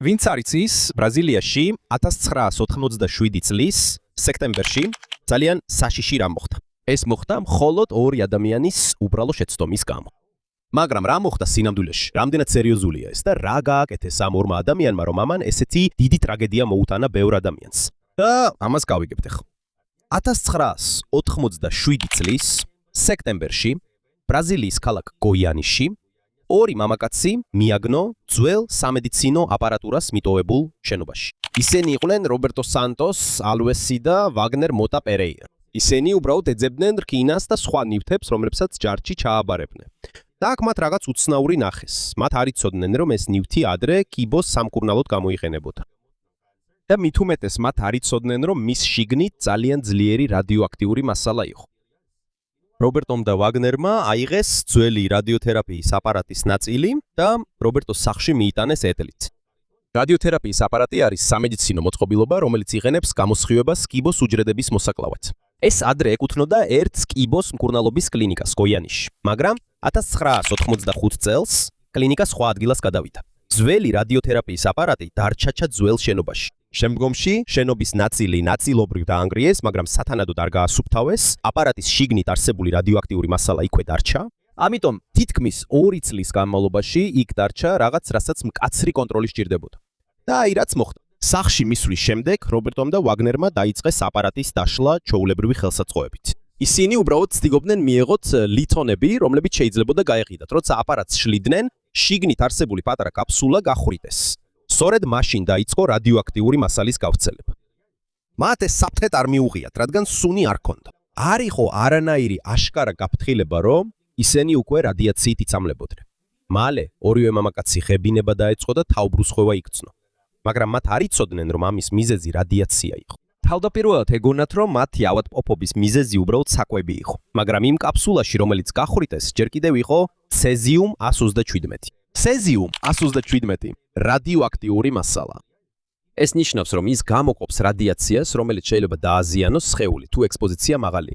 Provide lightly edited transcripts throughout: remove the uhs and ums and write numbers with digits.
ვინც არის ის ბრაზილიაში 1987 წლის სექტემბერში ძალიან საშიში რამ მოხდა. ეს მოხდა მხოლოდ ორი ადამიანის უბრალო შეცდომის გამო. მაგრამ რა მოხდა სინამდვილეში? რამდენად სერიოზულია ეს და რა გააკეთეს ამ ორმა ადამიანმა, რომ ამან ესეთი დიდი ტრაგედია მოუტანა ბევრ ადამიანს? და ამას გავიგებთ ახლა. 1987 წლის სექტემბერში ბრაზილიის ქალაქ გოიანიში ორი მამაკაცი მიაგნო ძველ სამედიცინო აპარატურას მიტოვებულ შენობაში. ისინი იყვნენ რობერტო სანტოს, ალვესი და ვაგნერ მოტა პერეირა. ისინი უბრალოდ ეძებდნენ რკინას და სხვა ნივთებს, რომლებსაც ჯარში ჩააბარებდნენ. და აქ მათ რაღაც უცნაური ნახეს. მათ არ იცოდნენ, რომ ეს ნივთი ადრე კიბოს სამკურნალოდ გამოიყენებოდა. და მით უმეტეს მათ არ იცოდნენ, რომ მის შიგნით ძალიან ძლიერი რადიოაქტიური მასალა იყო. რობერტომ და ვაგნერმა აიღეს ძველი რადიოთერაპიის აპარატის ნაწილი და რობერტოს სახლში მიიტანეს ეტლით. რადიოთერაპიის აპარატი არის სამედიცინო მოწყობილობა, რომელიც იყენებს გამოსხივებას კიბოს უჯრედების მოსაკლავად. ეს ადრე ეკუთვნოდა ერთ კიბოს მკურნალობის კლინიკას გოიანიში, მაგრამ 1985 წელს კლინიკა სხვა ადგილას გადავიდა. ძველი რადიოთერაპიის აპარატი დარჩა ძველ შენობაში. შემდგომში შენობის ნაწილი ნაწილობრივ დაანგრიეს, მაგრამ სათანადოდ არ გაასუფთავეს. აპარატის შიგნით არსებული რადიოაქტიური მასალა იქვე დარჩა. ამიტომ თითქმის 2 წლის განმავლობაში იქ დარჩა რაღაც, რასაც მკაცრი კონტროლი სჭირდებოდა. და აი რაც მოხდა. სახლში მისვლის შემდეგ რობერტომ და ვაგნერმა დაიწყეს აპარატის დაშლა ჩვეულებრივი ხელსაწყოებით. ისინი უბრალოდ ცდილობდნენ მიეღოთ ლითონები, რომლებიც შეიძლებოდა გაეყიდათ. როცა აპარატს შლიდნენ, შიგნით არსებული პატარა კაფსულა გახვრიტეს. სწორედ მაშინ დაიწყო რადიოაქტიური მასალის გავრცელება. მათ ეს საფრთხეთ არ მიუღიათ, რადგან სუნი არ ქონდა. არ იყო არანაირი აშკარა გაფრთხილება, რომ ისინი უკვე რადიაციით იცამლებოდნენ. მალე ორივე მამაკაცი ღებინება დაეწყო და თავბრუსხვევა იქცნო. მაგრამ მათ არ იცოდნენ, რომ ამის მიზეზი რადიაცია იყო. თავდაპირველად ეგონათ, რომ მათი ავადმყოფობის მიზეზი უბრალოდ საკვები იყო. მაგრამ იმ კაფსულაში, რომელიც გახვრიტეს, ჯერ კიდევ იყო ცეზიუმ 127. ცეზიუმ 127 რადიოაქტიური მასალა. ეს ნიშნავს, რომ ის გამოყოფს რადიაციას, რომელიც შეიძლება დააზიანოს სხეული თუ ექსპოზიცია მაღალი.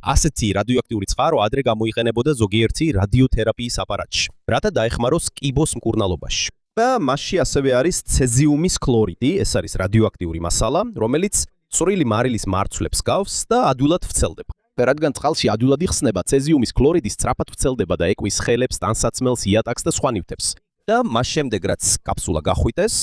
ასეთი რადიოაქტიური წყარო ადრე გამოიყენებოდა ზოგიერთი რადიოთერაპიის აპარატში, რათა დაეხმაროს კიბოს მკურნალობაში. და მასში ასევე არის ცეზიუმის ქლორიდი, ეს არის რადიოაქტიური მასალა, რომელიც წვრილი მარილის მარცვლებს გავს და ადვილად ვრცელდება. რადგან წყალში ადვილად იხსნება, ცეზიუმის ქლორიდი სწრაფად ვრცელდება და ეკვის ხელებს, ტანსაცმელს, იატაკს და სხვა ნივთებს. და მას შემდეგ, რაც კაფსულა გახვრიტეს,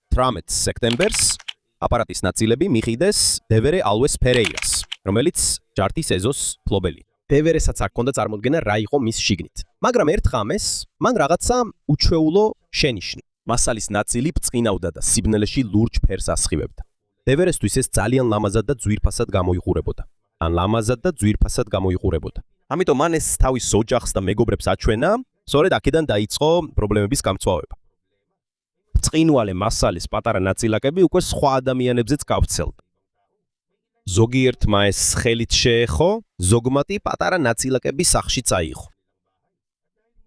18 სექტემბერს აპარატის ნაწილები მიყიდეს დევერე ალვეს ფერეირას, რომელიც ჯარდის ეზოს ფლობელი. დევერესაც არ ჰქონდა წარმოდგენა რა იყო მის შიგნით. მაგრამ ერთ ღამეს მან რაღაცა უჩვეულო შენიშნა. მასალის ნაწილი ბრწყინავდა და სიბნელეში ლურჯ ფერს ასხივებდა. დევერესთვის ეს ძალიან ლამაზად და ძვირფასად გამოიყურებოდა. ამიტომ მან ეს თავის ოჯახს და მეგობრებს აჩვენა, სწორედ აქედან დაიწყო პრობლემების გამწვავება. ბრწყინვალე მასალის პატარა ნაწილაკები უკვე სხვა ადამიანებზეც გავრცელდა. ზოგიერთმა ეს ხელით შეეხო, ზოგმათი პატარა ნაწილაკები სახლში წაიღო.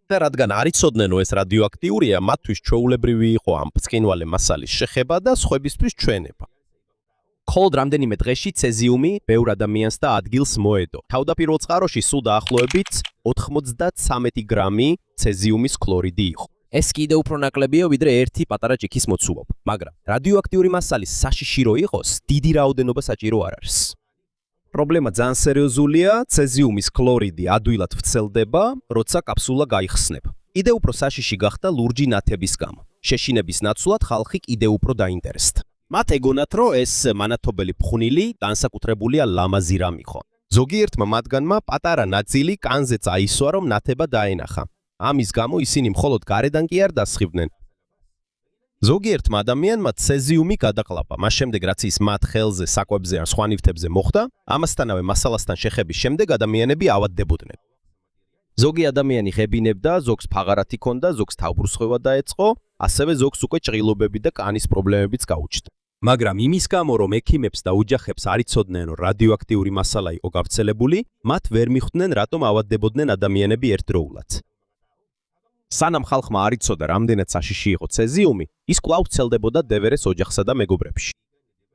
და რადგან არ იცოდნენ, რომ ეს რადიოაქტიურია, მათთვის ჩვეულებრივი იყო ამ ბრწყინვალე მასალის შეხება და სხვებისთვის ჩვენება. მხოლოდ რამდენიმე დღეში ცეზიუმი ბევრ ადამიანს და ადგილს მოედო. თავდაპირველ წყაროში სულ დაახლოებით 93 გრამი ცეზიუმის ქლორიდი იყო. ეს კიდევ უფრო ნაკლებია, ვიდრე ერთი პატარა ჭიქის მოცულობა. მაგრამ რადიოაქტიური მასალის საშიში რო იყოს, დიდი რაოდენობა საჭირო არ არის. პრობლემა ძალიან სერიოზულია, ცეზიუმის ქლორიდი ადვილად ვრცელდება, როცა კაფსულა გაიხსნება. კიდევ უფრო საშიში გახდა ლურჯი ნათების გამო. შეშინების ნაცვლად ხალხი კიდევ უფრო დაინტერესდა. მათ ეგონათ, რომ ეს მანათობელი ფხვნილი განსაკუთრებულია ლამაზი რამ იყო. ზოგიერთმა მათგანმა პატარა ნაწილი კანზე წაისვა, რომ ნათება დაენახა. ამის გამო ისინი მხოლოდ გარედან კი არ დასხივდნენ. ზოგიერთმა ადამიანმა ცეზიუმი გადაყლაპა, მას შემდეგ რაც ის მათ ხელზე, საკვებზე ან სხვა ნივთებზე მოხდა, ამასთანავე მასალასთან შეხების შემდეგ ადამიანები ავადდებოდნენ. ზოგი ადამიანი ღებინებდა, ზოგს ფაღარათი ჰქონდა, ზოგს თავბრუსხვევა დაეწყო, ასევე ზოგს უკვე ჭრილობები და კანის პრობლემებიც გაუჩნდა. მაგრამ იმის გამო, რომ ექიმებს და ოჯახებს არ იცოდნენ, რომ რადიოაქტიური მასალა იყო გავრცელებული, მათ ვერ მიხვდნენ, რატომ ავადდებოდნენ ადამიანები ერთდროულად. სანამ ხალხმა არ იცოდა, რამდენად საშიში იყო ცეზიუმი, ის კვლავ ვრცელდებოდა დევერეს ოჯახსა და მეგობრებში.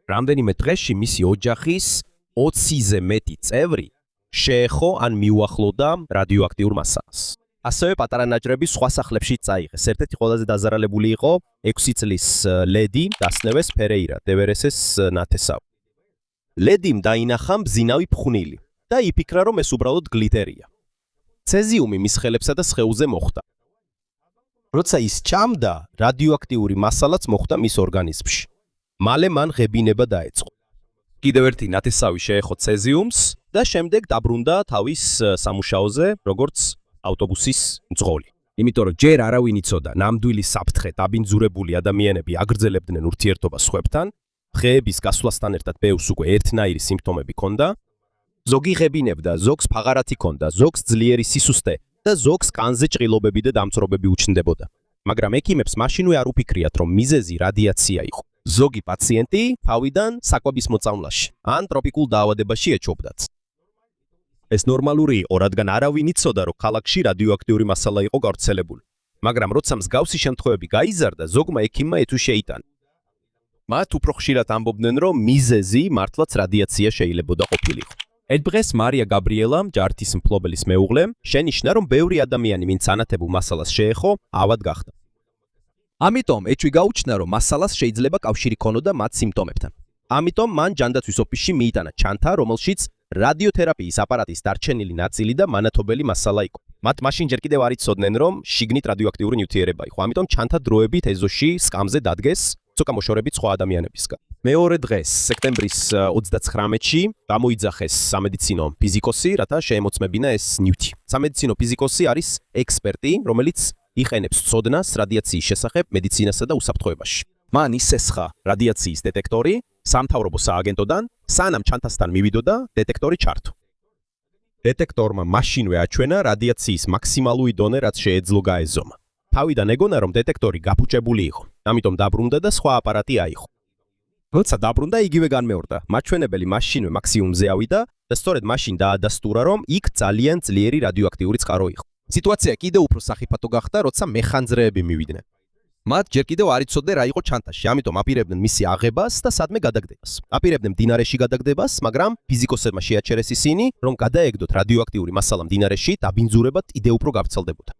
რამდენიმე დღეში მისი ოჯახის 20-ზე მეტი წევრი შეეხო ან მიუახლოვდა რადიოაქტიურ მასალას. ასევე პატარა ნაჭრები სხვა სახლებში წაიღეს. ერთ-ერთი ყველაზე დაზარალებული იყო 6 წლის ლედი დასნევეს ფერეირა დევერესეს ნათესავ. ლედიმ დაინახა მბზინავი ფხვნილი და იფიქრა, რომ ეს უბრალოდ გლიტერია. ცეზიუმი მის ხელებსა და სხეულზე მოხვდა. როცა ის ჭამდა, რადიოაქტიური მასალაც მოხვდა მის ორგანიზმში. მალე მან ღებინება დაეწყო. კიდევ ერთი ნათესავი შეეხო ცეზიუმს და შემდეგ დაბრუნდა თავის სამუშაოზე, როგორც ავტობუსის მძღოლი. იმიტომ რომ ჯერ არავინ იცოდა, ნამდვილი საფრთხე დაბინძურებული ადამიანები აგრძელებდნენ ურთიერთობას სხვებთან, ხეების გასვლასთან ერთად ბევრს უკვე ერთნაირი სიმპტომები ჰქონდა. ზოგი ღებინებდა, ზოგს ფაღარათი ჰქონდა, ზოგს ძლიერი სისუსტე და ზოგს კანზე ჭრილობები და დამწრობები უჩნდებოდა. მაგრამ ექიმებს მაშინვე არ უფიქრიათ, რომ მიზეზი რადიაცია იყო. ზოგი პაციენტი თავიდან საკვების მოწამვლაში ან ტროპიკულ დაავადებაში ეჩობდათ. ეს ნორმალური იყო, რადგან არავინ იცოდა, რომ ქალაქში რადიოაქტიური მასალა იყო გავრცელებული. მაგრამ როცა მსგავსი შემთხვევები გაიზარდა, ზოგმა ექიმმა ეთუ შეიტანა. მათ უფრო ხშირად ამბობდნენ, რომ მიზეზი მართლაც რადიაცია შეიძლებოდა ყოფილიყო. ერთ დღეს მარია გაბრიელამ, ჯარდის მფლობელის მეუღლემ, შენიშნა, რომ ბევრი ადამიანი, ვინც ანათებულ მასალას შეეხო, ავად გახდა. ამიტომ ეჭვი გაუჩნდა, რომ მასალას შეიძლება კავშირი ჰქონოდა მათ სიმპტომებთან. ამიტომ მან ჯანდაცვის ოფისში მიიტანა ჩანთა, რომელშიც რადიოთერაპიის აპარატის დარჩენილი ნაწილი და მანათობელი მასალა იყო. მათ მაშინ ჯერ კიდევ არ იცოდნენ, რომ შიგნით რადიოაქტიური ნივთიერება იყო. ამიტომ ჩანთა დროებით ეზოში სკამზე დადგეს ცოკა მოშორებით სხვა ადამიანებისგან. მეორე დღეს, სექტემბრის 39-ში, გამოიძახეს სამედიცინო ფიზიკოსი, რათა შეემოწმებინა ეს ნივთი. სამედიცინო ფიზიკოსი არის ექსპერტი, რომელიც იყენებს ცოდნას რადიაციის შესახებ მედიცინასა და უსაფრთხოებაში. მან ისესხა რადიაციის დეტექტორი სამთავრობო სააგენტოდან, სანამ ჩანთასთან მივიდოდა დეტექტორი ჩართო. დეტექტორმა მაშინვე აჩვენა რადიაციის მაქსიმალური დონე, რაც შეეძლო გაეზომა. თავიდან ეგონა, რომ დეტექტორი გაფუჭებული იყო, ამიტომ დაბრუნდა და სხვა აპარატი აიღო. როცა დაბრუნდა, იგივე განმეორდა. მაჩვენებელი მაშინვე მაქსიმუმზე ავიდა და სწორედ მაშინ დაადასტურა, რომ იქ ძალიან ძლიერი რადიოაქტიური წყარო იყო. სიტუაცია კიდევ უფრო სახიფათო გახდა, როცა მეხანძრეები მივიდნენ. მათ ჯერ კიდევ არ იცოდნენ რა იყო ჩანთაში, ამიტომ აპირებდნენ მისი აღებას და სადმე გადაგდებას. აპირებდნენ მდინარეში გადაგდებას, მაგრამ ფიზიკოსებმა შეაჩერეს ისინი, რომ გადაეგდოთ რადიოაქტიური მასალა მდინარეში, დაბინძურება კიდევ უფრო გავრცელდებოდა.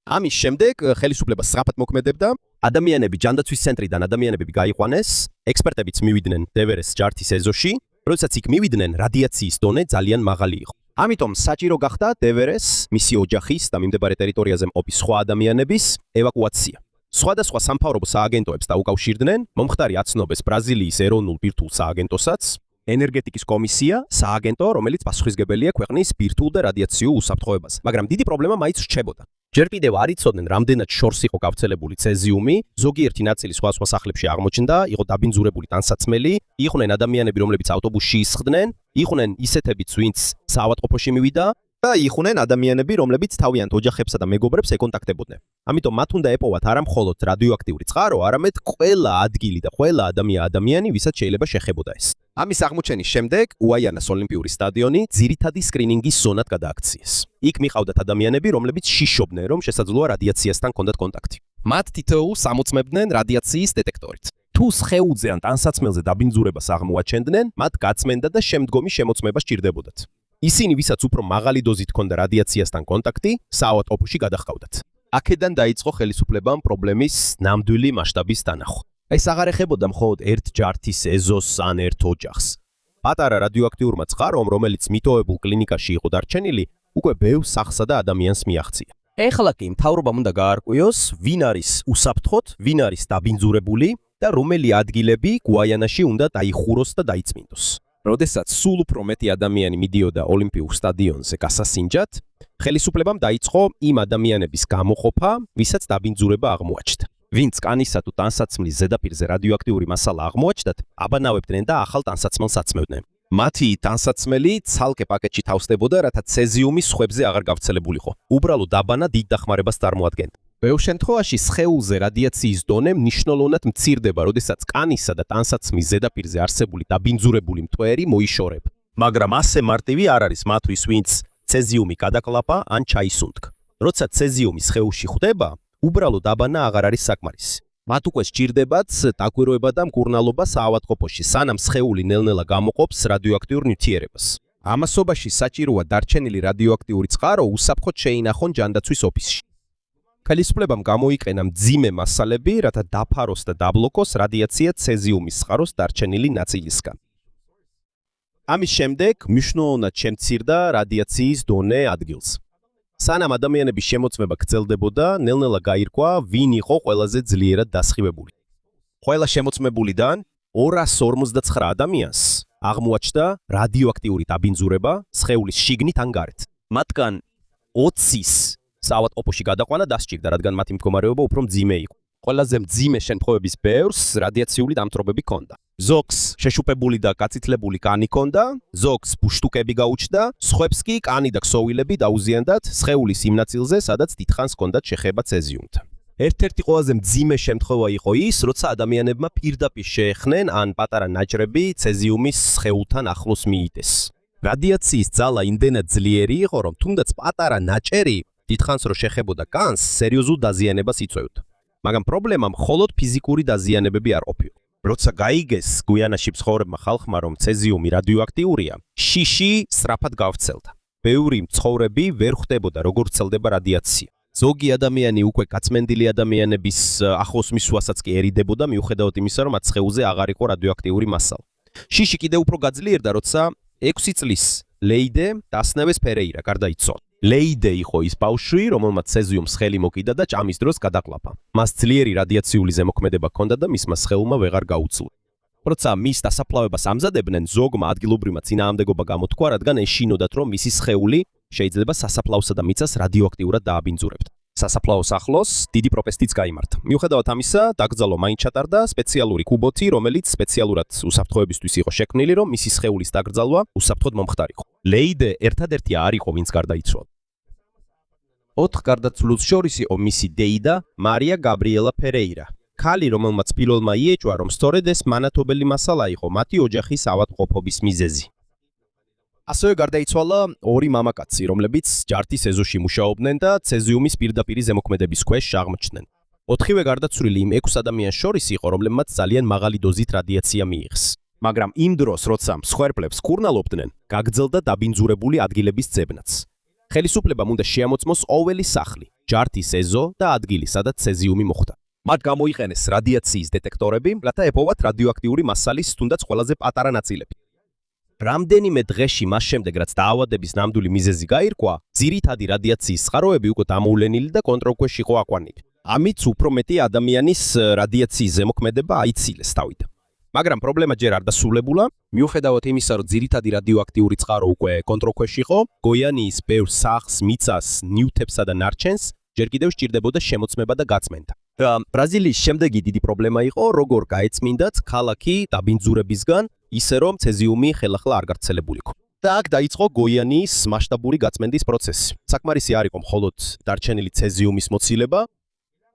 ამის შემდეგ ხელისუფლება სწრაფად მოქმედებდა, ადამიანები ჯანდაცვის ცენტრიდან ადამიანები გაიყვანეს, ექსპერტებიც მივიდნენ დევერეს ჯარდის ეზოში, როდესაც იქ მივიდნენ, რადიაციის დონე ძალიან მაღალი იყო. ამიტომ საჭირო გახდა დევერეს, მისი ოჯახის და მიმდებარე ტერიტორიაზე მყოფი სხვა ადამიანების ევაკუაცია. სხვადასხვა სამთავრობო სააგენტოებს დაუკავშირდნენ, მომხდარი აცნობეს ბრაზილიის ეროვნულ ბირთვულ სააგენტოსაც, ენერგეტიკის კომისია, სააგენტო, რომელიც პასუხისმგებელია ქვეყნის ბირთვულ და რადიაციულ უსაფრთხოებას, მაგრამ დიდი პრობლემა მაინც რჩებოდა. ჯერ კიდევ არ იცოდნენ, რამდენად შორს იყო გავრცელებული ცეზიუმი, ზოგიერთი ნაწილი სხვა სახლებში აღმოჩნდა, იყო დაბინძურებული ტანსაცმელი, იყვნენ ადამიანები, რომლებიც ავტობუსში ისხდნენ, იყვნენ ისეთებიც, ვინც საავადმყოფოში მივიდა და იყვნენ ადამიანები, რომლებიც თავიანთ ოჯახებსა და მეგობრებს ეკონტაქტებოდნენ. ამიტომ მათ უნდა ეპოვათ არა მხოლოდ რადიოაქტიური წყარო, არამედ ყველა ადგილი და ყველა ადამიანი, ვისაც შეიძლება შეხებოდა ეს. ამის აღმოჩენის შემდეგ უაიანას ოლიმპიური სტადიონი ძირითადი სკრინინგის ზონად გადააქციეს. იქ მიყავდათ ადამიანები, რომლებიც შიშობდნენ, რომ შესაძლოა რადიაციასთან ჰქონდათ კონტაქტი. მათ თითოეულს ამოწმებდნენ რადიაციის დეტექტორით. თუ სხეულზე ან ტანსაცმელზე დაბინძურებას აღმოაჩენდნენ, მათ გაწმენდა და შემდგომი შემოწმება სჭირდებოდათ. ისინი, ვისაც უფრო მაღალი დოზით ჰქონდა რადიაციასთან კონტაქტი, საავადმყოფოში გადაჰყავდათ. აქედან დაიწყო ხელისუფლებამ პრობლემის ნამდვილი მასშტაბის დანახვა. ეს აღარ ეხებოდა მხოლოდ ერთ ჯართის ეზოს ან ერთ ოჯახს. პატარა რადიოაქტიურმა წყარომ, რომელიც მიტოვებულ კლინიკაში იყო დარჩენილი, უკვე ბევრ სახსა და ადამიანს მიაღწია. ეხლა კი მთავრობამ უნდა გაარკვიოს, ვინ არის უსაფრთხოდ, ვინ არის დაბინძურებული და რომელი ადგილები გუაიანაში უნდა დაიხუროს და დაიწმინდოს. როდესაც სულ უფრო მეტი ადამიანი მიდიოდა ოლიმპიურ სტადიონზე გასასინჯად, ხელისუფლებამ დაიწყო იმ ადამიანების გამოყოფა, ვისაც დაბინძურება აღმოაჩნდა. ვინც კანისა თუ ტანსაცმლის ზედაპირზე რადიოაქტიური მასალა აღმოაჩნდათ, აბანავებდნენ და ახალ ტანსაცმელს აცმევდნენ. მათი ტანსაცმელი ცალკე პაკეტში თავსდებოდა, რათა ცეზიუმი სხვებზე აღარ გავრცელებულიყო. უბრალოდ აბანა დიდ დახმარებას წარმოადგენდა. ბევრ შემთხვევაში სხეულზე რადიაციის დონე მნიშვნელოვნად მცირდება, როდესაც კანისა და ტანსაცმლის ზედაპირზე არსებული დაბინძურებული მტვერი მოიშორება. მაგრამ ასე მარტივი არ არის მათთვის, ვინც ცეზიუმი გადაკლაპა ან ჩაისუნთქა. როცა ცეზიუმი სხეულში ხვდება, უბრალოდ აბანა აღარ არის საკმარისი. მათ უკვე სჭირდებათ დაკვირვება და მკურნალობა საავადმყოფოში, სანამ სხეული ნელ-ნელა გამოყოფს რადიოაქტიურ ნივთიერებას. ამასობაში საჭიროა დარჩენილი რადიოაქტიური წყარო უსაფრთხოდ შეინახონ ჯანდაცვის ოფისში. ხელისუფლებამ გამოიყენა მძიმე მასალები, რათა დაფაროს და დაბლოკოს რადიაცია ცეზიუმის წყაროს დარჩენილი ნაწილისგან. ამის შემდეგ მნიშვნელოვნად შემცირდა რადიაციის დონე ადგილს. სანამ ადამიანების შემოწმება გრძელდებოდა, ნელ-ნელა გაირკვა, ვინ იყო ყველაზე ძლიერად დასხივებული. ყველა შემოწმებულიდან 259 ადამიანს აღმოაჩნდა რადიოაქტიური დაბინძურება სხეულის შიგნით ან გარეთ. მათგან 20-ის საავადმყოფოში გადაყვანა დასჭირდა, რადგან მათი მდგომარეობა უფრო მძიმე იყო. ყველაზე მძიმე შემთხვევების ბევრს რადიაციული დამწრობები ჰქონდა. ზოგს შეშუპებული და გაცითლებული კანი ჰქონდა, ზოგს ბუშტუკები გაუჩნდა, სხვებს კი კანი და ქსოვილები დაუზიანდათ სხეულის იმ ნაწილზე, სადაც დიდხანს ჰქონდათ შეხება ცეზიუმთან. ერთ-ერთი ყველაზე მძიმე შემთხვევა იყო ის, როცა ადამიანებმა პირდაპირ შეეხნენ ან პატარა ნაჭრები ცეზიუმის სხეულთან ახლოს მიიტეს. რადიაციის ძალა იმდენად ძლიერი იყო, რომ თუნდაც პატარა ნაჭერი დიდხანს რო შეხებოდა კანს, სერიოზულ დაზიანებას იწვევდა. მაგრამ პრობლემა მხოლოდ ფიზიკური დაზიანებები არ ყოფილა. როცა გაიგეს გვიანაში მცხოვრებმა ხალხმა, რომ ცეზიუმი რადიოაქტიურია, შიში სწრაფად გავრცელდა. ბევრი მცხოვრები ვერ ხვდებოდა, როგორ ვრცელდება რადიაცია. ზოგი ადამიანი უკვე გაწმენდილი ადამიანების ახლოს მისვლასაც კი ერიდებოდა, მიუხედავად იმისა, რომ მათ სხეულზე აღარ იყო რადიოაქტიური მასალა. შიში კიდევ უფრო გაძლიერდა, როცა 6 წლის ლეიდე დასნევეს ფერეირა გარდაიცვალა. ლეიდე იყო ის ბავშვი, რომელმაც ცეზიუმს ხელი მოკიდა და ჭამის დროს გადაყლაპა. მას ძლიერი რადიაციული ზემოქმედება ჰქონდა და მისმა სხეულმა ვეღარ გაუძლო. როცა მის დასაფლავებას ამზადებდნენ, ზოგმა ადგილობრივმა წინააღმდეგობა გამოთქვა, რადგან ეშინოდათ, რომ მისი სხეული შეიძლება სასაფლაოსა და მიწას რადიოაქტიურად დააბინძურებდა. სასაფლაოს ახლოს დიდი პროტესტიც გაიმართა. მიუხედავად ამისა, დაკრძალვა მაინც ჩატარდა სპეციალური კუბოთი, რომელიც სპეციალურად უსაფრთხოებისთვის იყო შექმნილი, რომ მისი სხეულის დაკრძალვა უსაფრთხოდ მომხდარიყო. ლეიდე ერთადერთი არ იყო, ვინც გარდაიცვალა. 4 გარდაცვლილს შორის იყო მისი დეიდა მარია გაბრიელა ფერეირა. ქალი, რომელმაც პირველმა იეჭვა, რომ სწორედ ეს მანათობელი მასალა იყო მათი ოჯახის ავადმყოფობის მიზეზი. ასევე გარდაიცვალა 2 მამაკაცი, რომლებიც ჯართის ეზოში მუშაობდნენ და ცეზიუმის პირდაპირი ზემოქმედების ქვეშ აღმოჩნდნენ. 4-ვე გარდაცვლილი იმ 6 ადამიანს შორის იყო, რომლებმაც ძალიან მაღალი დოზით რადიაცია მიიღეს. მაგრამ იმ დროს, როცა მსხვერპლებს ქურნალობდნენ, გაგრძელდა დაბინძურებული ადგილების ძებნაც. ხელისუფლებამ უნდა შეამოწმოს ყოველი სახლი, ჯართის ეზო და ადგილი, სადაც ცეზიუმი მოხვდა. მათ გამოიყენეს რადიაციის დეტექტორები, რათა ეპოვათ რადიოაქტიური მასალის თუნდაც ყველაზე პატარა ნაწილები. რამდენიმე დღეში მას შემდეგ, რაც დაავადების ნამდვილი მიზეზი გაირკვა, ძირითადი რადიაციის წყაროები უკვე დამოვლენილი და კონტროლქვეშ იყო აყვანილი. ამით უფრო მეტი ადამიანის რადიაციის ზემოქმედება აიცილეს თავიდან. მაგრამ პრობლემა ჯერ არ დასრულებულა, მიუხედავად იმისა, რომ ძირითადი რადიოაქტიური წყარო უკვე კონტროლქვეშ იყო, გოიანიის ბევრ სახლს, მიწას, ნივთებსა და ნარჩენს ჯერ კიდევ სჭირდებოდა შემოწმება და გაწმენდა. და ბრაზილიის შემდეგი დიდი პრობლემა იყო, როგორ გაეწმინდათ ქალაქი დაბინძურებისგან, ისე რომ ცეზიუმი ხელახლა არ გავრცელებულიყო. და აქ დაიწყო გოიანიის მასშტაბური გაწმენდის პროცესი. საკმარისი არ იყო მხოლოდ დარჩენილი ცეზიუმის მოცილება,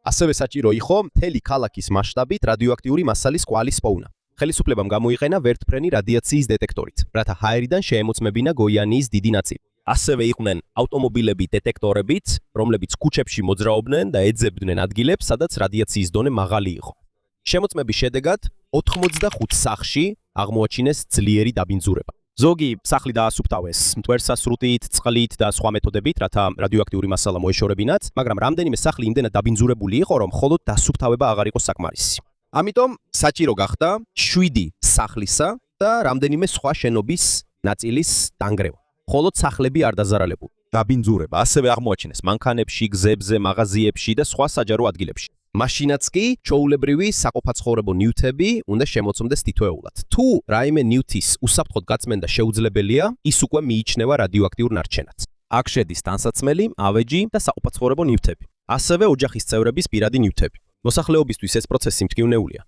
ასევე საჭირო იყო მთელი ქალაქის მასშტაბით რადიოაქტიური მასალის კვალის პოვნა. ხელისუფლებამ გამოიყენა ვერტფრენი რადიაციის დეტექტორით, რათა ჰაერიდან შეემოწმებინა გოიანიის დიდი ნაწილი. ასევე იყვნენ ავტომობილები დეტექტორებით, რომლებიც ქუჩებში მოძრაობდნენ და ეძებდნენ ადგილებს, სადაც რადიაციის დონე მაღალი იყო. შემოწმების შედეგად 85 სახლში აღმოაჩინეს ძლიერი დაბინძურება. ზოგი სახლი დაასუფთავეს მტვერსასრუტით, წყლით და სხვა მეთოდებით, რათა რადიოაქტიური მასალა მოეშორებინათ, მაგრამ რამდენიმე სახლი იმდენად დაბინძურებული იყო, რომ მხოლოდ დასუფთავება აღარ იყო საკმარისი. ამიტომ საჭირო გახდა 7 სახლისა და რამდენიმე სხვა შენობის ნაწილის დანგრევა. მხოლოდ სახლები არ დაზარალებულა. დაბინძურება ასევე აღმოაჩინეს მანქანებში, გზებზე, მაღაზიებში და სხვა საჯარო ადგილებში. მაშინაც კი ჩვეულებრივი საყოფაცხოვრებო ნივთები უნდა შემოწმდეს თითოეულად. თუ რაიმე ნივთის უსაფრთხოდ გაწმენდა შეუძლებელია, ის უკვე მიიჩნევა რადიოაქტიურ ნარჩენად. აქ შედის ტანსაცმელი, ავეჯი და საყოფაცხოვრებო ნივთები. ასევე ოჯახის წევრების პირადი ნივთები. მოსახლეობისთვის ეს პროცესი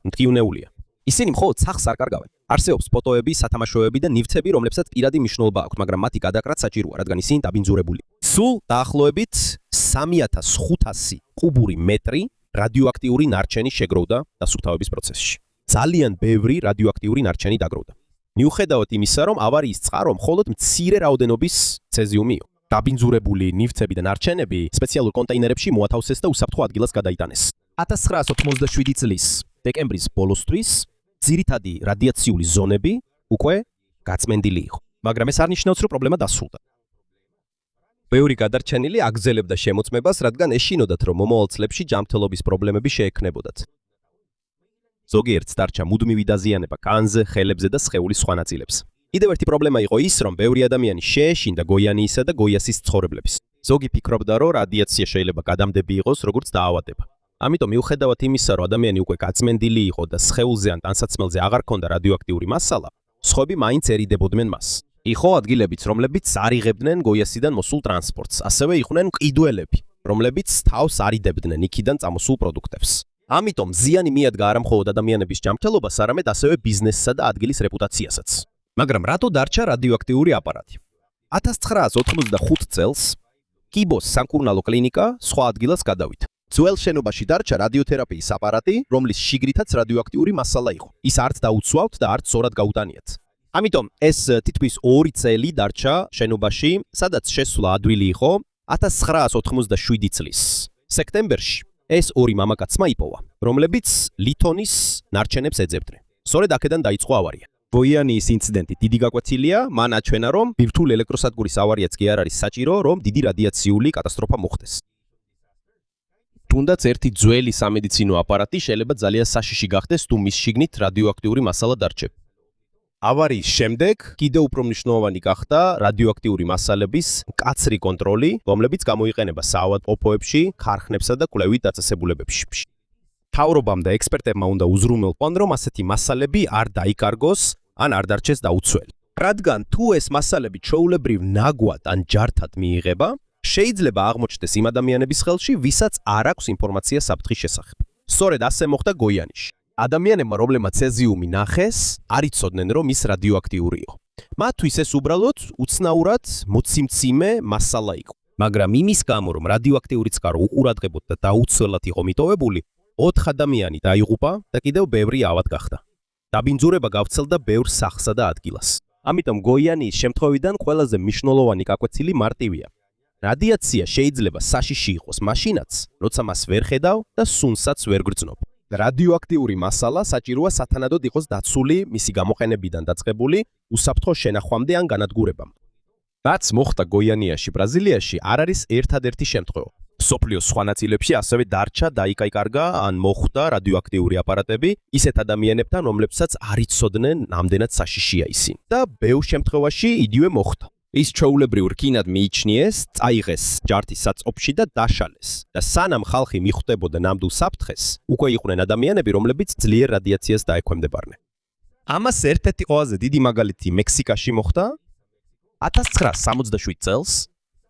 მტკივნეულია. ისინი მხოლოდ სახლს არ კარგავენ. არსებობს ფოტოები, სათამაშოები და ნივთები, რომლებსაც პირადი მნიშვნელობა აქვთ, მაგრამ მათი გადაკრაც საჭიროა, რადგან ისინი დაბინძურებული. სულ დაახლოებით 3500 კუბური მეტრი რადიოაქტიური ნარჩენი შეგროვდა დასუფთავების პროცესში. ძალიან ბევრი რადიოაქტიური ნარჩენი დაგროვდა. მიუხედავად იმისა, რომ ავარიის წყარო მხოლოდ მცირე რაოდენობის ცეზიუმი იყო. დაბინძურებული ნივთები და ნარჩენები სპეციალურ კონტეინერებში მოათავსეს და უსაფრთხო ადგილას გადაიტანეს. 1987 წლის დეკემბრის ბოლოსთვის ძირითადი რადიაციული ზონები უკვე გაწმენდილი იყო. მაგრამ ეს არ ნიშნავს, რომ პრობლემა დასრულდა. ბევრი გადარჩენილი აგრძელებდა შემოწმებას, რადგან ეშინოდათ, რომ მომავალ წლებში ჯანმრთელობის პრობლემები შეექმნებოდათ. ზოგიერთს დარჩა მუდმივი დაზიანება კანზე, ხელებზე და სხეულის სხვა ნაწილებს. კიდევ ერთი პრობლემა იყო ის, რომ ბევრი ადამიანი შეეშინდა გოიანიისა და გოიასის ცხოვრებლებს. ზოგი ფიქრობდა, რომ რადიაცია შეიძლება გადამდები იყოს, როგორც დაავადება. ამიტომ მიუხედავად იმისა, რომ ადამიანი უკვე გაწმენდილი იყო და სხეულზე ან ტანსაცმელზე აღარ ჰქონდა რადიოაქტიური მასალა, სხვები მაინც ერიდებოდნენ მას. იყო ადგილებიც, რომლებიც არ იღებდნენ გოიასიდან მოსულ ტრანსპორტს, ასევე იყვნენ მყიდველები, რომლებიც თავს არიდებდნენ იქიდან წამოსულ პროდუქტებს. ამიტომ ზიანი მიადგა არა მხოლოდ ადამიანების ჯანმრთელობას, არამედ ასევე ბიზნესსა და ადგილის რეპუტაციასაც. მაგრამ რატო დარჩა რადიოაქტიური აპარატი? 1985 წელს კიბოს სამკურნალო კლინიკა სხვა ადგილას გადავიდა. ძველ შენობაში დარჩა რადიოთერაპიის აპარატი, რომლის შიგნითაც რადიოაქტიური მასალა იყო. ის არც დაუცვავთ და არც სწორად გაუტანიათ. ამიტომ ეს თითქმის 2 წელი დარჩა შენობაში, სადაც შესვლა ადვილი იყო 1987 წლის სექტემბერში. ეს 2 მამაკაცმა იპოვა, რომლებიც ლითონის ნარჩენებს ეძებდნენ. სწორედ აქედან დაიწყო ავარია. გოიანიის ინციდენტი დიდი გაკვეთილია, მან აჩვენა, რომ ბირთვულ ელექტროსადგურის ავარიაც კი არ არის საჭირო, რომ დიდი რადიაციული კატასტროფა მოხდეს. თუნდაც ერთი ძველი სამედიცინო აპარატი შეიძლება ძალიან საშიში გახდეს, თუ მის შიგნით რადიოაქტიური მასალა დარჩება. ავარიის შემდეგ კიდევ უფრო მნიშვნელოვანი გახდა რადიოაქტიური მასალების მკაცრი კონტროლი, რომლებიც გამოიყენება საავადმყოფოებში, ქარხნებსა და კვლევით დაწესებულებებში. მთავრობამ და ექსპერტებმა უნდა უზრუნველყვან, რომ ასეთი მასალები არ დაიკარგოს ან არ დარჩეს დაუცველი. რადგან თუ ეს მასალები ჩვეულებრივ ნაგვად ან ჯართად მიიღება, შეიძლება აღმოჩნდეს იმ ადამიანების ხელში, ვისაც არ აქვს ინფორმაცია საფრთხის შესახებ. სწორედ ასე მოხდა გოიანიში. ადამიანებმა, რომლებმაც ცეზიუმი ნახეს, არ იცოდნენ, რომ ის რადიოაქტიური იყო. მათთვის ეს უბრალოდ უცნაურად მოციმციმე მასალა იყო. მაგრამ იმის გამო, რომ რადიოაქტიური წყარო უყურადღებოდ და დაუცველად იყო მიტოვებული, 4 ადამიანი დაიღუპა და კიდევ ბევრი ავად გახდა. დაბინძურება გავრცელდა ბევრ სახლსა და ადგილას. ამიტომ გოიანიის შემთხვევიდან ყველაზე მნიშვნელოვანი გაკვეთილი მარტივია. რადიაცია შეიძლება საშიში იყოს მაშინაც, როცა მას ვერ ხედავ და სუნსაც ვერ გრძნობ. რადიოაქტიური მასალა საჭიროა სათანადოდ იყოს დაცული მისი გამოყენებიდან დაწყებული უსაფრთხო შენახვამდე ან განადგურებამ. რაც მოხდა გოიანიაში, ბრაზილიაში, არ არის ერთადერთი შემთხვევა. სოფლიოს სხვა ნაწილებში ასევე დარჩა, დაიკარგა ან მოხვდა რადიოაქტიური აპარატები ისეთ ადამიანებთან, რომლებსაც არ იცოდნენ ნამდვილად საშიშია ისინი. და ბევრ შემთხვევაში იგივე მოხდა. ის ჩვეულებრივ რკინად მიიჩნიეს, წაიღეს ჯართის საწყობში და დაშალეს. და სანამ ხალხი მიხვდებოდა ნამდვილ საფრთხეს, უკვე იყვნენ ადამიანები, რომლებიც ძლიერ რადიაციას დაექვემდებარნენ. ამას ერთ-ერთი ყველაზე დიდი მაგალითი მექსიკაში მოხდა 1967 წელს.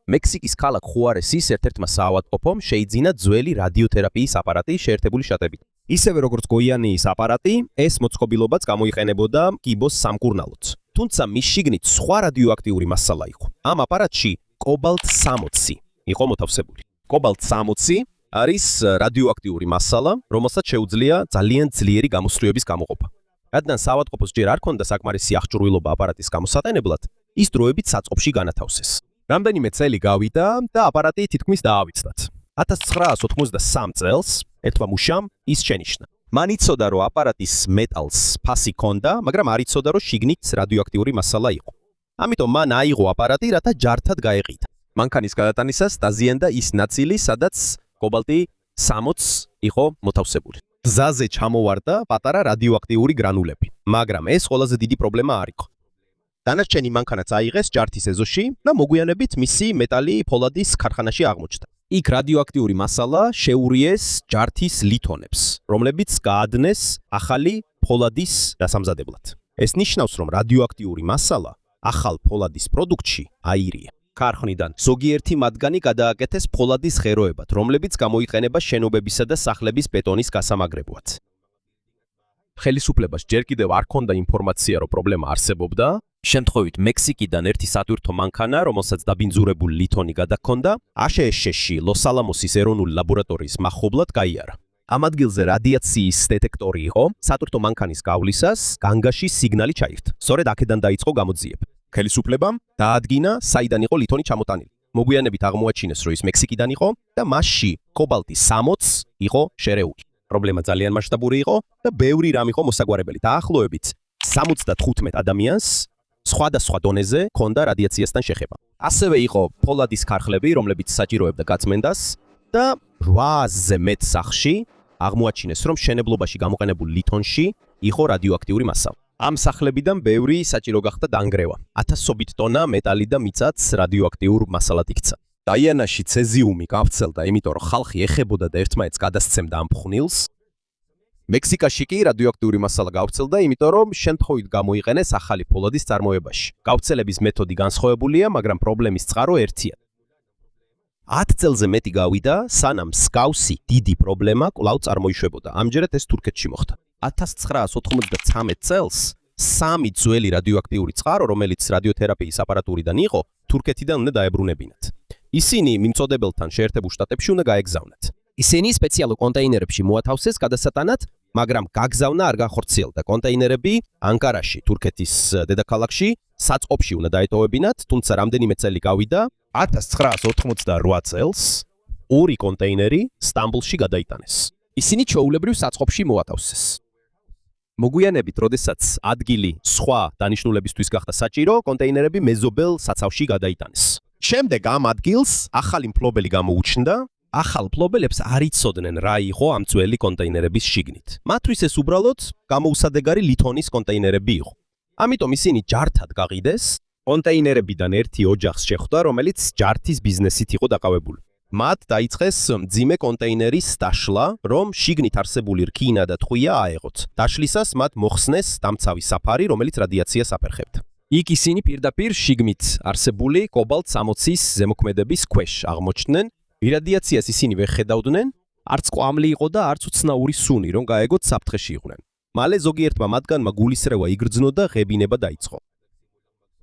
მექსიკის ქალაქ ხუარესის ერთ-ერთმა საავადმყოფომ შეიძინა ძველი რადიოთერაპიის აპარატი შეერთებული შტატებით. ისევე როგორც გოიანიის აპარატი, ეს მოწყობილობაც გამოიყენებოდა კიბოს სამკურნალოდ. თუმცა მის შიგნით სხვა რადიოაქტიური მასალა იყო. ამ აპარატში კობალტ-60 იყო მოთავსებული. კობალტ-60 არის რადიოაქტიური მასალა, რომელსაც შეუძლია ძალიან ძლიერი გამოსხივების გამოყოფა. რადგან საავადმყოფოს ჯერ არ ჰქონდა საკმარისი აღჭურვილობა აპარატის გამოსატანებლად, ის დროებით საწყობში განათავსეს. რამდენიმე წელი გავიდა და აპარატი თითქმის დაავიწყდათ. 1983 წელს ერთმა მუშამ ის შენიშნა. მან იცოდა, რომ აპარატის მეტალს ფასი ჰქონდა, მაგრამ არ იცოდა, რომ შიგნით რადიოაქტიური მასალა იყო. ამიტომ მან აიღო აპარატი, რათა ჯართად გაეყიდა. მანქანის გადატანისას დაზიანდა ის ნაწილი, სადაც კობალტი-60 იყო მოთავსებული. გზაზე ჩამოვარდა პატარა რადიოაქტიური გრანულები, მაგრამ ეს ყველაზე დიდი პრობლემა არ იყო. დანარჩენი მანქანაც აიღეს ჯართის ეზოში და მოგვიანებით მისი მეტალი ფოლადის ქარხანაში აღმოჩნდა. იქ რადიოაქტიური მასალა შეურიეს ჯართის ლითონებს, რომლებიც გაადნეს ახალი ფოლადის დასამზადებლად. ეს ნიშნავს, რომ რადიოაქტიური მასალა ახალ ფოლადის პროდუქტში აირია. ქარხნიდან ზოგიერთი მათგანი გადააკეთეს ფოლადის ღეროებად, რომლებიც გამოიყენება შენობებისა და სახლების ბეტონის გასამაგრებლად. ხელისუფლებას ჯერ კიდევ არ ჰქონდა ინფორმაცია, რომ პრობლემა არსებობდა. შემთხვევით მექსიკიდან ერთი სატვირთო მანქანა, რომელსაც დაბინძურებული ლითონი გადაჰქონდა, აშშ-ში ლოს-ალამოსის ეროვნული ლაბორატორიის მახლობლად გაიარა. ამ ადგილზე რადიაციის დეტექტორი იყო, სატვირთო მანქანის გავლისას განგაში სიგნალი ჩაირთა. სწორედ აქედან დაიწყო გამოძიება. ხელისუფლებამ დაადგინა, საიდან იყო ლითონი ჩამოტანილი. მოგვიანებით აღმოაჩინეს, რომ ის მექსიკიდან იყო და მასში კობალტი-60 იყო შერეული. პრობლემა ძალიან მასშტაბური იყო და ბევრი რამ იყო მოსაგვარებელი. დაახლოებით 75 ადამიანს სხვადასხვა დონეზე ჰქონდა რადიაციასთან შეხება. ასევე იყო ფოლადის ქარხლები, რომლებიც საჭიროებდა გაწმენდას და 800-ზე მეტ სახლში აღმოაჩინეს, რომ მშენებლობაში გამოყენებულ ლითონში იყო რადიოაქტიური მასალა. ამ სახლებიდან ბევრი საჭირო გახდა დანგრევა. 1000-ობით ტონა მეტალი და მიწაც რადიოაქტიურ მასალად იქცა. დაიანაში ცეზიუმი გავრცელდა, იმიტომ რომ ხალხი ეხებოდა და ერთმანეთს გადასცემდა ამ ფხვნილს. მექსიკაში კი რადიოაქტიური მასალა გავრცელდა, იმიტომ რომ შემთხვევით გამოიყენეს ახალი ფოლადის წარმოებაში. გავრცელების მეთოდი განსხვავებულია, მაგრამ პრობლემის წყარო ერთია. 10 წელზე მეტი გავიდა, სანამ მსგავსი დიდი პრობლემა კვლავ წარმოიშვებოდა. ამჯერად ეს თურქეთში მოხდა. 1993 წელს სამი ძველი რადიოაქტიური წყარო, რომელიც რადიოთერაპიის აპარატურიდან იყო, თურქეთიდან უნდა დაებრუნებინათ. ისინი მიმწოდებელთან შეერთებულ შტატებში უნდა გაეგზავნათ. ისინი სპეციალურ კონტეინერებში მოათავსეს გადასატანად, მაგრამ გაგზავნა არ განხორციელდა. კონტეინერები ანკარაში, თურქეთის დედაქალაქში, საწყობში უნდა დაეტოვებინათ, თუმცა რამდენიმე წელი გავიდა, 1998 წელს ორი კონტეინერი სტამბოლში გადაიტანეს. ისინი ჩვეულებრივ საწყობში მოათავსეს. მოგვიანებით, როდესაც ადგილი სხვა დანიშნულებისთვის გახდა საჭირო, კონტეინერები მეზობელ საცავში გადაიტანეს. შემდეგ ამ ადგილს ახალი მფლობელი გამოუჩნდა. ახალ მფლობელებს არ იცოდნენ რა იყო ამ ძველი კონტეინერების შიგნით. მათთვის ეს უბრალოდ გამოუსადეგარი ლითონის კონტეინერები იყო. ამიტომ ისინი ჯართად გაყიდეს. კონტეინერებიდან ერთი ოჯახს შეხვდა, რომელიც ჯართის ბიზნესით იყო დაკავებული. მათ დაიწყეს მძიმე კონტეინერის დაშლა, რომ შიგნით არსებული რკინა და ტყვია აეღოთ. დაშლისას მათ მოხსნეს დამცავი საფარი, რომელიც რადიაციას აფერხებდა. იქ ისინი პირდაპირ შიგნით არსებული კობალტ-60-ის ზემოქმედების ქვეშ აღმოჩნდნენ. რადიაციას ისინი ვერ ხედავდნენ, არც კვამლი იყო და არც უცნაური სუნი, რომ გაეგოთ საფრთხეში იყვნენ. მალე ზოგიერთმა მათგანმა გულისრევა იგრძნო და ღებინება დაიწყო.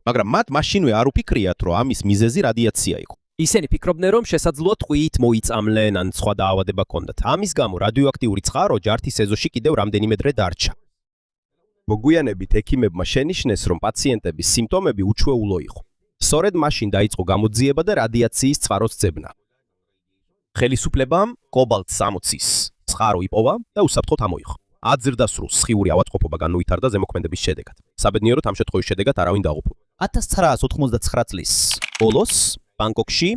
მაგრამ მათ მაშინვე არ უფიქრიათ, რომ ამის მიზეზი რადიაცია იყო. ისინი ფიქრობდნენ, რომ შესაძლოა ტყვიით მოიწამლენ ან სხვა დაავადება ჰქონდათ. ამის გამო რადიოაქტიური წყარო ჯართის ეზოში კიდევ რამდენიმე დღე დარჩა. მოგვიანებით ექიმებმა შენიშნეს, რომ პაციენტების სიმპტომები უჩვეულო იყო. სწორედ მაშინ დაიწყო გამოძიება და რადიაციის წყაროს ძებნა. ხელისუფლებამ კობალტ-60-ის წყარო იპოვა და უსაფრთხოდ ამოიღო. აზრდასრულ სხიური ავადმყოფობა განუვითარდა ზემოქმედების შედეგად. საბედნიეროდ ამ შემთხვევის შედეგად არავინ დაღუპულა. 1999 წლის ბოლოს ბანგკოკში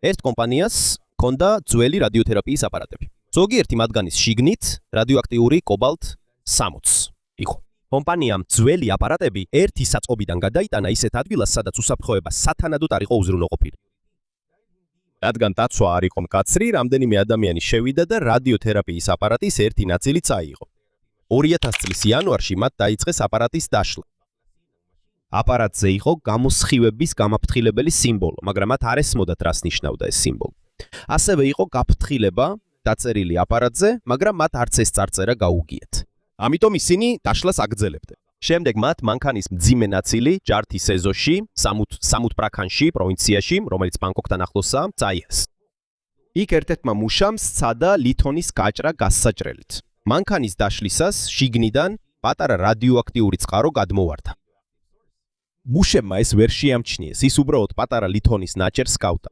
ერთ კომპანიას ჰქონდა ძველი რადიოთერაპიის აპარატები. ზოგიერთი მათგანის შიგნით რადიოაქტიური კობალტ-60 იყო. კომპანიამ ძველი აპარატები ერთი საწყობიდან გადაიტანა ისეთ ადგილას, სადაც უსაფრთხოება სათანადოდ არ იყო უზრუნველყოფილი. რადგან დაცვა არ იყო მკაცრი, რამდენიმე ადამიანი შევიდა და რადიოთერაპიის აპარატის ერთი ნაწილი წაიღო. 2000 წლის იანვარში მათ დაიწყეს აპარატის დაშლა. აპარატზე იყო გამოსხივების გამაფრთხილებელი სიმბოლო, მაგრამ მათ არ ესმოდათ რას ნიშნავდა ეს სიმბოლო. ასევე იყო გაფრთხილება დაწერილი აპარატზე, მაგრამ მათ არც ეს წარწერა გაუგიათ. ამიტომ ისინი დაშლას აგრძელებდნენ. შემდეგ მათ მანქანის მძიმე ნაწილი ჯართის ეზოში, სამუთ-პრაქანში, პროვინციაში, რომელიც ბანგკოკთან ახლოსაა, წაიღეს. იქ ერთ-ერთმა მუშამ სცადა ლითონის გაჭრა გასსაჭრელით. მანქანის დაშლისას შიგნიდან პატარა რადიოაქტიური წყარო გადმოვარდა. მუშებმა ეს ვერ შეამჩნიეს, ის უბრალოდ პატარა ლითონის ნაჭერს გავდა.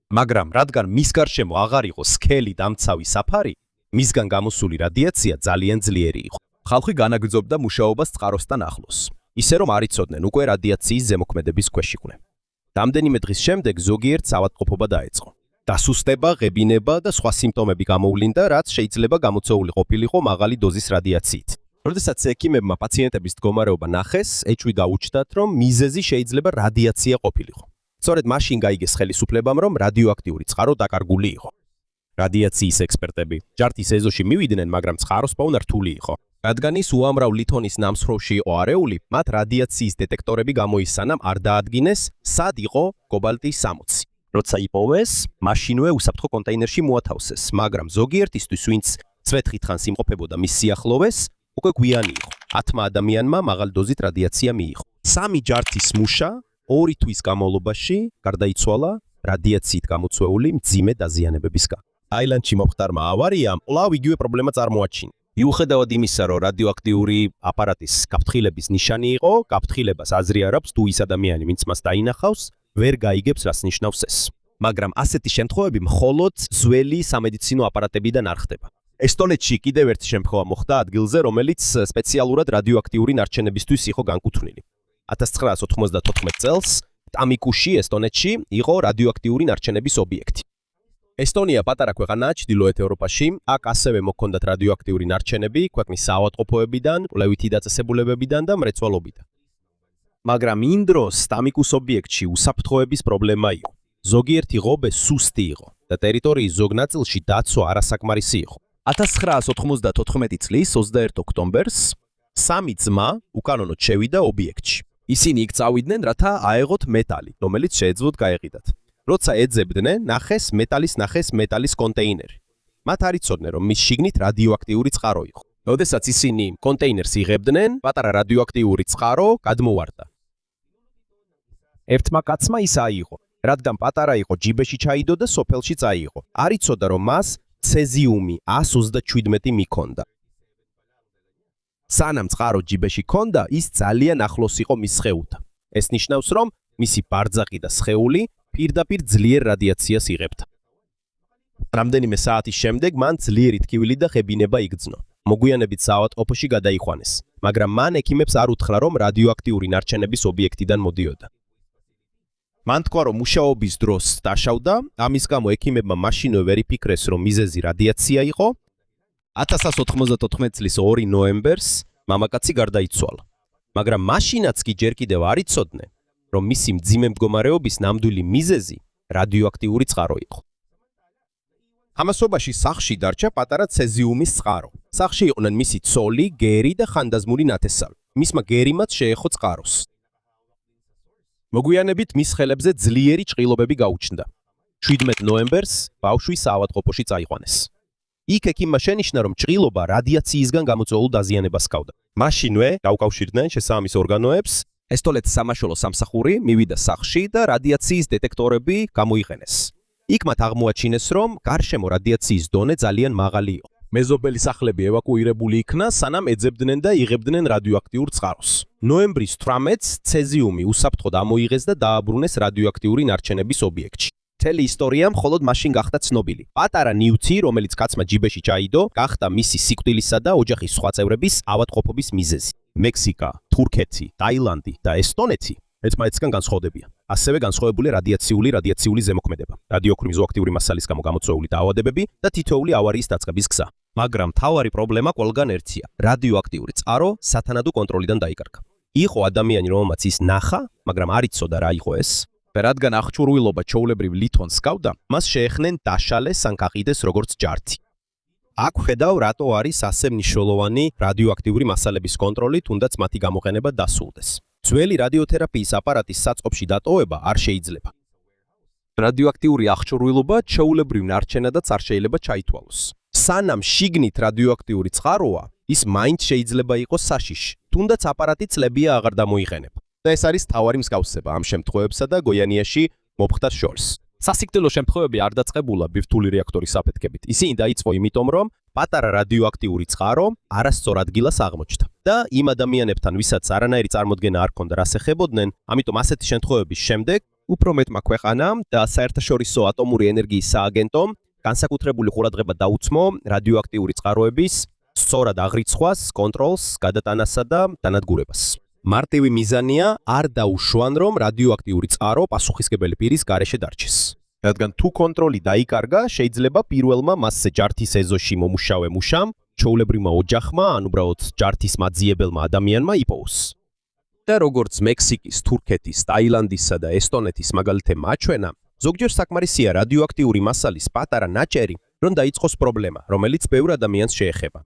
მაგრამ რადგან მის გარშემო აღარ იყო სქელი დამცავი საფარი, მისგან გამოსული რადიაცია ძალიან ძლიერი იყო. ხალხი განაგრძობდა მუშაობას წყაროსთან ახლოს. ისე რომ არ იცოდნენ უკვე რადიაციის ზემოქმედების ქვეშ იყვნენ. რამდენიმე დღის შემდეგ ზოგიერთ ავადმყოფობა დაეწყო. დასუსტება, ღებინება და სხვა სიმპტომები გამოვლინდა, რაც შეიძლება გამოწვეული ყოფილიყო მაღალი დოზის რადიაციით. როდესაც ექიმებმა პაციენტების მდგომარეობა ნახეს, ეჭვი გაუჩნდათ, რომ მიზეზი შეიძლება რადიაცია ყოფილიყო. სწორედ მაშინ გაიგეს ხელისუფლებამ, რომ რადიოაქტიური წყარო დაკარგული იყო. რადიაციის ექსპერტები ჯართის ეზოში მივიდნენ, მაგრამ წყაროსპა უნდა რთული იყო. რადგან ის უამრავ ლითონის ნამსხვრევში იყო არეული, მათ რადიაციის დეტექტორები გამოისანა, არ დაადგინეს, სად იყო კობალტი-60. როცა იპოვეს, მაშინვე უსაფრთხო კონტეინერში მოათავსეს, მაგრამ ზოგიერთისთვის, ვინც წვეთხით ხანს იმყოფებოდა მის სიახლოვეს, უკვე გვიანი იყო. 10 ადამიანმა მაღალ დოზით რადიაცია მიიღო. 3 ჯართის მუშა 2 თვის განმავლობაში გარდაიცვალა რადიაციით გამოწვეული მძიმე დაზიანებების გამო. აილანდში მომხდარმა ავარიამ კვლავ იგივე პრობლემა წარმოაჩინა. მიუხედავად იმისა, რომ რადიოაქტიური აპარატის გაფრთხილების ნიშანი იყო, გაფრთხილებას აზრი არ აქვს თუ ის ადამიანი, ვინც მას დაინახავს, ვერ გაიგებს რას ნიშნავს ეს. მაგრამ ასეთი შემთხვევები მხოლოდ ძველი სამედიცინო აპარატებიდან არ ხდება. ესტონეთში კიდევ ერთი შემთხვევა მოხდა ადგილზე, რომელიც სპეციალურად რადიოაქტიური ნარჩენებისთვის იყო განკუთვნილი. 1994 წელს ტამიკუში, ესტონეთში იყო რადიოაქტიური ნარჩენების ობიექტი. ესტონია პატარა ქვეყანაა ჩრდილოეთ ევროპაში, აქ ასევე მოქონდათ რადიოაქტიური ნარჩენები ქვეყნის საავადმყოფოებიდან, კვლევითი დაწესებულებებიდან და მრეწველობიდან. მაგრამ იმ დროს ტამიკუს ობიექტში უსაფრთხოების პრობლემა იყო. ზოგიერთი ღობე სუსტი იყო და ტერიტორიის ზოგ ნაწილში დაცვა არასაკმარისი იყო. 1994 წლის 21 ოქტომბერს სამი ძმა უკანონოდ შევიდა ობიექტში. ისინი იქ წავიდნენ, რათა აეღოთ მეტალი, რომელიც შეეძლოთ გაეყიდათ. როცა ეძებდნენ, ნახეს მეტალის კონტეინერი. მათ არ იცოდნენ, რომ მის შიგნით რადიოაქტიური წყარო იყო. როდესაც ისინი კონტეინერს იღებდნენ, პატარა რადიოაქტიური წყარო გადმოვარდა. ერთმა კაცმა ის აიღო, რადგან პატარა იყო, ჯიბეში ჩაიდო და სოფელში წაიღო. არ იცოდა, რომ მას ცეზიუმი 127 მიქონდა. სანამ წყარო ჯიბეში ქონდა, ის ძალიან ახლოს იყო მის სხეულთან. ეს ნიშნავს, რომ მისი ბარძაყი და სხეული პირდაპირ ძლიერ რადიაციას იღებდა. რამდენიმე საათის შემდეგ მან ძლიერი თქივილი და ხებინება იგრძნო. მოგვიანებით საავადმყოფოში გადაიყვანეს, მაგრამ მან ექიმებს არ უთხრა, რომ რადიოაქტიური ნარჩენების ობიექტიდან მოდიოდა. მან თქვა, რომ მუშაობის დროს დაშავდა, ამის გამო ექიმებმა მაშინვე ვერ იფიქრეს, რომ მიზეზი რადიაცია იყო. 1994 წლის 2 ნოემბერს მამაკაცი გარდაიცვალა. მაგრამ მაშინაც კი ჯერ კიდევ არ იცოდნენ, რომ მისი მძიმე მდგომარეობის ნამდვილი მიზეზი რადიოაქტიური წყარო იყო. ამასობაში სახლში დარჩა პატარა ცეზიუმის წყარო. სახლში იყვნენ მისი ცოლი, გერი და ხანდაზმული ნათესავი. მისმა გერიმაც შეეხო წყაროს. მოგვიანებით მის ხელებზე ძლიერი ჭყილობები გაუჩნდა. 17 ნოემბერს ბავშვი საავადმყოფოში წაიყვანეს. იქ ექიმმა შენიშნა, რომ ჭყილობა რადიაციისგან გამოწვეულ დაზიანებას ჰყავდა. მაშინვე გაუკავშირდნენ შესაბამის ორგანოებს, ესტონეთის სამაშველო სამსახური მივიდა სახლში და რადიაციის დეტექტორები გამოიყენეს. იქ მათ აღმოაჩინეს, რომ გარშემო რადიაციის დონე ძალიან მაღალი იყო. მეზობელი სახლები ევაკუირებული იქნა, სანამ ეძებდნენ და იღებდნენ რადიოაქტიურ წყაროს. ნოემბრის 18-ს ცეზიუმი უსაფრთხოდ ამოიღეს და დააბრუნეს რადიოაქტიური ნარჩენების ობიექტში. მთელი ისტორია მხოლოდ მაშინ გახდა ცნობილი. პატარა ნივთი, რომელიც კაცმა ჯიბეში ჩაიდო, გახდა მისი სიკვდილისა და ოჯახის სხვა წევრების ავადმყოფობის მიზეზი. მექსიკა, თურქეთი, ტაილანდი და ესტონეთი ერთმანეთისგან განსხვავდებიან. ასევე განსხვავებულია რადიაციული ზემოქმედება, რადიოაქტიური მიზოაქტიური მასალის გამო გამოწვეული დაავადებები და თითოეული ავარიის დაწყების გზა. მაგრამ მთავარი პრობლემა ყველგან ერთია. რადიოაქტიური წყარო სათანადო კონტროლიდან დაიკარგა. იყო ადამიანი, რომელმაც ის ნახა, მაგრამ არ იცოდა რა იყო ეს. და რადგან აღჭურვილობა ჩვეულებრივ ლითონს ჰგავდა, მას შეეხნენ დაშალეს ან გაყიდეს როგორც ჯართი. აქ ხედავ, რატო არის ასე მნიშვნელოვანი რადიოაქტიური მასალების კონტროლი, თუნდაც მათი გამოყენება დასულდეს. ძველი რადიოთერაპიის აპარატის საწყობში დატოვება არ შეიძლება. რადიოაქტიური აღჭურვილობა ჩვეულებრივ ნარჩენადაც არ შეიძლება ჩაითვალოს. სანამ შიგნით რადიოაქტიური წყაროა, ის მაინც შეიძლება იყოს საშიში, თუნდაც აპარატი წლებია აღარ დამოიყენება. და ეს არის თავარი მსგავსება ამ შემთხვევებსა და გოიანიაში მომხდარ შორს. სასიკვდილო შემთხვევები არ დაწყებულა ბირთვული რეაქტორის საფეთქებით. ისინი დაიწყო იმიტომ, რომ პატარა რადიოაქტიური წყარო არასწორ ადგილას აღმოჩნდა. და იმ ადამიანებთან, ვისაც არანაირი წარმოდგენა არ ჰქონდა, რას ეხებოდნენ, ამიტომ ასეთი შემთხვევების შემდეგ უფრო მეტმა ქვეყანამ და საერთაშორისო ატომური ენერგიის სააგენტომ განსაკუთრებული ყურადღება დაუთმო რადიოაქტიური წყაროების სწორად აღრიცხვას, კონტროლს, გადატანასა და დანადგურებას. მარტივი მიზანია არ დაუშვან, რომ რადიოაქტიური წყარო პასუხისმგებელი პირის გარეშე დარჩეს. რადგან თუ კონტროლი დაიკარგა, შეიძლება პირველმა მასზე ჯართის ეზოში მომუშავე მუშამ, ჩვეულებრივმა ოჯახმა, ან უბრალოდ ჯართის მაძიებელმა ადამიანმა იპოვოს. და როგორც მექსიკის, თურქეთის, ტაილანდისა და ესტონეთის მაგალითებმა აჩვენა, ზოგჯერ საკმარისია რადიოაქტიური მასალის პატარა ნაჭერი, რომ დაიწყოს პრობლემა, რომელიც ბევრ ადამიანს შეეხება.